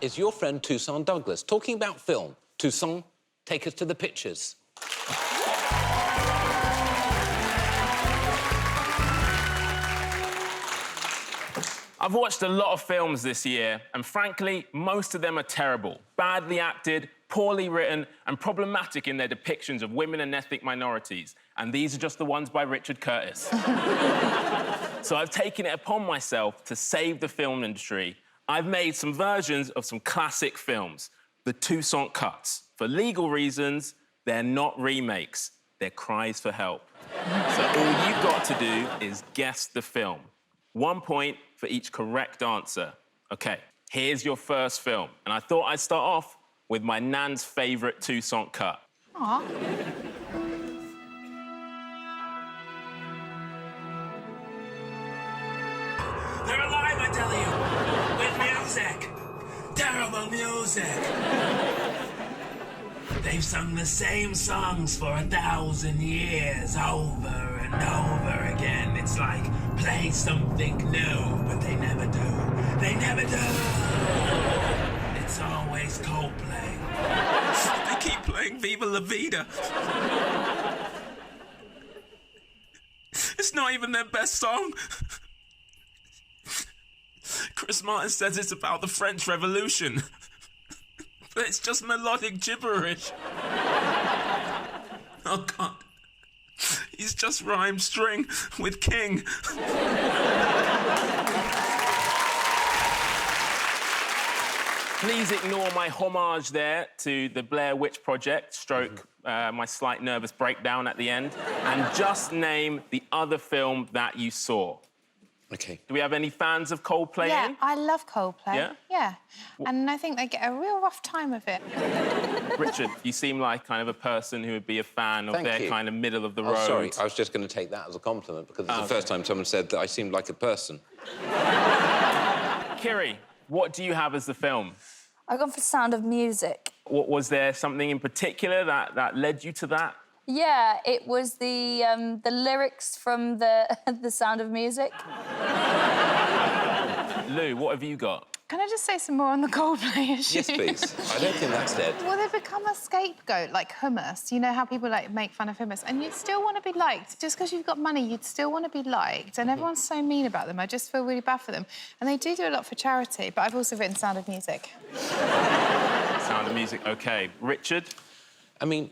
is your friend Toussaint Douglas. Talking about film, Toussaint, take us to the pictures. I've watched a lot of films this year, and frankly, most of them are terrible. Badly acted, poorly written, and problematic in their depictions of women and ethnic minorities. And these are just the ones by Richard Curtis. So I've taken it upon myself to save the film industry. I've made some versions of some classic films, the Toussaint cuts. For legal reasons, they're not remakes, they're cries for help. So all you've got to do is guess the film. 1 point for each correct answer. OK, here's your first film. And I thought I'd start off with my nan's favourite Toussaint cut. Aw. They're alive, I tell you! With music! Terrible music! They've sung the same songs for 1,000 years, over and over again. It's like, play something new, but they never do. They never do! It's always Coldplay. They keep playing Viva La Vida. It's not even their best song. Chris Martin says it's about the French Revolution. But it's just melodic gibberish. Oh, God. He's just rhymed string with king. Please ignore my homage there to the Blair Witch Project, stroke my slight nervous breakdown at the end, and just name the other film that you saw. OK. Do we have any fans of Coldplay Yeah, in? I love Coldplay. Yeah? Yeah. And I think they get a real rough time of it. Richard, you seem like kind of a person who would be a fan of their kind of middle of the road. Oh, sorry, I was just going to take that as a compliment because it's the first time someone said that I seemed like a person. Kiri, what do you have as the film? I've gone for Sound of Music. What, was there something in particular that led you to that? Yeah, it was the lyrics from the the Sound of Music. Lou, what have you got? Can I just say some more on the Coldplay issue? Yes, please. I don't think that's dead. Well, they've become a scapegoat, like hummus. You know how people, like, make fun of hummus? And you still want to be liked. Just because you've got money, you'd still want to be liked. And everyone's so mean about them. I just feel really bad for them. And they do a lot for charity, but I've also written Sound of Music. Sound of Music, OK. Richard? I mean,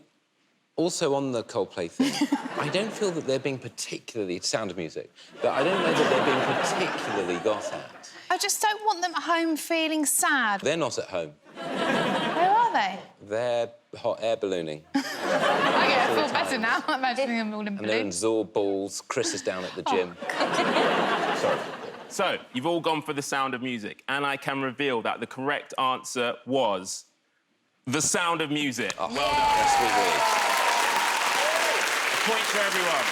also on the Coldplay thing, I don't feel that they're being particularly Sound of Music, but I don't know that they're being particularly got at. I just don't want them at home feeling sad. They're not at home. Where are they? They're hot air ballooning. Okay, I feel better now, imagining them all in And they're in balloons. Zorb balls. Chris is down at the gym. Sorry. So, you've all gone for The Sound of Music, and I can reveal that the correct answer was The Sound of Music. Oh, well done. Yes, we did. Points for everyone.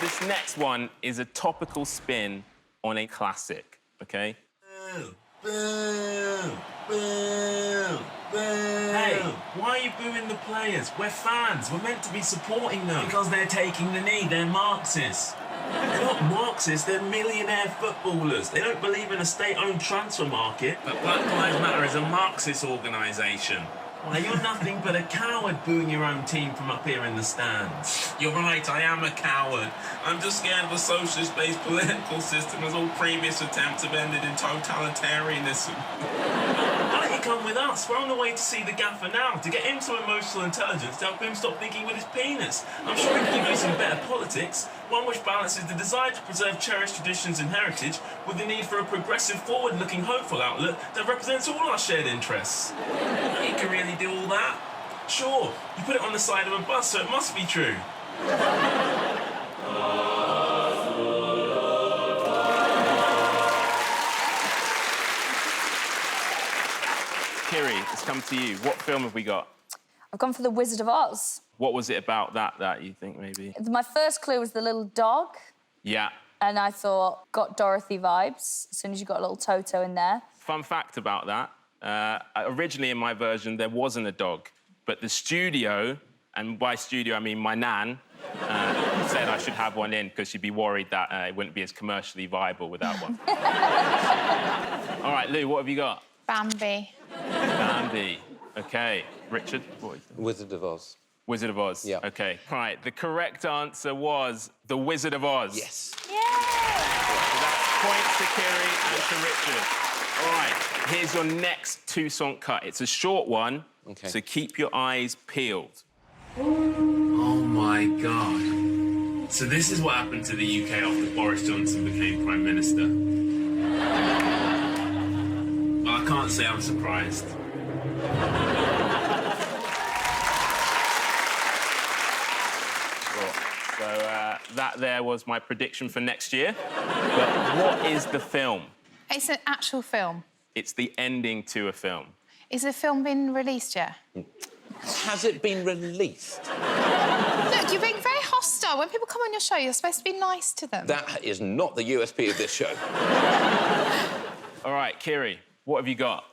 This next one is a topical spin on a classic, OK? Boo! Boo! Boo! Boo! Hey, why are you booing the players? We're fans. We're meant to be supporting them. Because they're taking the knee. They're Marxists. They're not Marxists, they're millionaire footballers. They don't believe in a state-owned transfer market. But Black Lives Matter is a Marxist organisation. Why, you're nothing but a coward booing your own team from up here in the stands. You're right, I am a coward. I'm just scared of a socialist-based political system as all previous attempts have ended in totalitarianism. Why don't you come with us? We're on the way to see the gaffer now, to get him some emotional intelligence to help him stop thinking with his penis. I'm sure he can give you some better politics, one which balances the desire to preserve cherished traditions and heritage with the need for a progressive, forward-looking, hopeful outlook that represents all our shared interests. You can really do all that? Sure, you put it on the side of a bus, so it must be true. Kiri, it's come to you. What film have we got? I've gone for The Wizard of Oz. What was it about that you think maybe? My first clue was the little dog, Yeah. and I thought, got Dorothy vibes, as soon as you got a little Toto in there. Fun fact about that, originally in my version there wasn't a dog, but the studio, and by studio I mean my nan, said I should have one in because she'd be worried that it wouldn't be as commercially viable without one. All right, right, Lou, what have you got? Bambi. Bambi. OK. Richard, what? Wizard of Oz. Wizard of Oz. Yeah. OK. Right, the correct answer was The Wizard of Oz. Yes. Yay! So that's points to Kiri and to Richard. All right, here's your next two-song cut. It's a short one, OK. so keep your eyes peeled. Oh my God. So this is what happened to the UK after Boris Johnson became Prime Minister. Well, I can't say I'm surprised. So that there was my prediction for next year. But what is the film? It's an actual film. It's the ending to a film. Is the film been released yet? Has it been released? Look, you're being very hostile. When people come on your show, you're supposed to be nice to them. That is not the USP of this show. All right, Kiri, what have you got?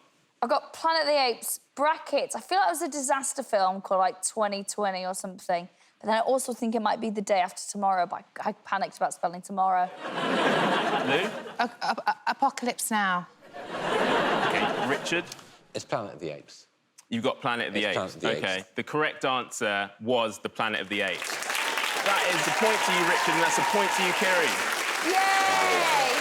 I've got Planet of the Apes, brackets. I feel like it was a disaster film called, like, 2020 or something. But then I also think it might be The Day After Tomorrow, but I panicked about spelling tomorrow. Lou? Apocalypse Now. OK, Richard? It's Planet of the Apes. You've got Planet of the It's Apes. Planet of the Apes. OK, the correct answer was The Planet of the Apes. That is a point to you, Richard, and that's a point to you, Kiri. Yay!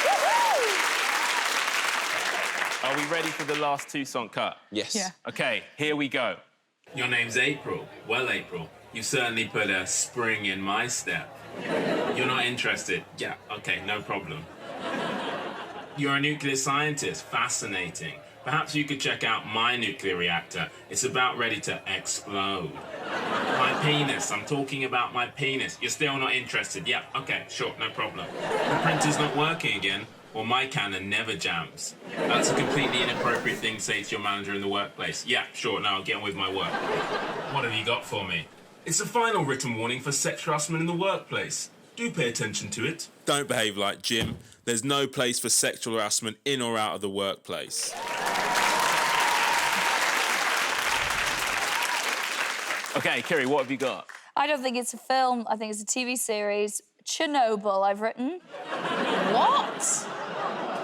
Woohoo! Are we ready for the last two-song cut? Yes. Yeah. OK, here we go. Your name's April. Well, April, you certainly put a spring in my step. You're not interested? Yeah, OK, no problem. You're a nuclear scientist. Fascinating. Perhaps you could check out my nuclear reactor. It's about ready to explode. My penis. I'm talking about my penis. You're still not interested? Yeah, OK, sure, no problem. The printer's not working again. Well, my cannon never jams. That's a completely inappropriate thing to say to your manager in the workplace. Yeah, sure, now I'll get on with my work. What have you got for me? It's a final written warning for sexual harassment in the workplace. Do pay attention to it. Don't behave like Jim. There's no place for sexual harassment in or out of the workplace. OK, Kiri, what have you got? I don't think it's a film. I think it's a TV series. Chernobyl, I've written. What?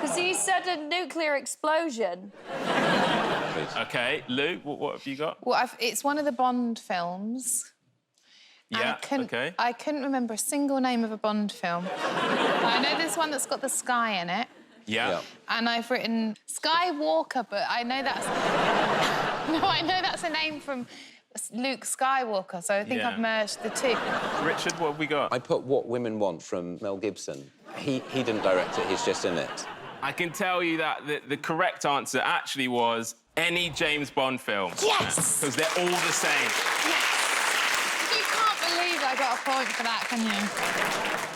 Because he said a nuclear explosion. OK, Lou, what have you got? Well, it's one of the Bond films. Yeah, OK. I couldn't remember a single name of a Bond film. I know there's one that's got the sky in it. Yeah. And I've written Skywalker, but I know that's... No, I know that's a name from Luke Skywalker, so I think Yeah. I've merged the two. Richard, what have we got? I put What Women Want from Mel Gibson. He didn't direct it, he's just in it. I can tell you that the correct answer actually was any James Bond film. Yes! Because they're all the same. Yes! You can't believe I got a point for that, can you?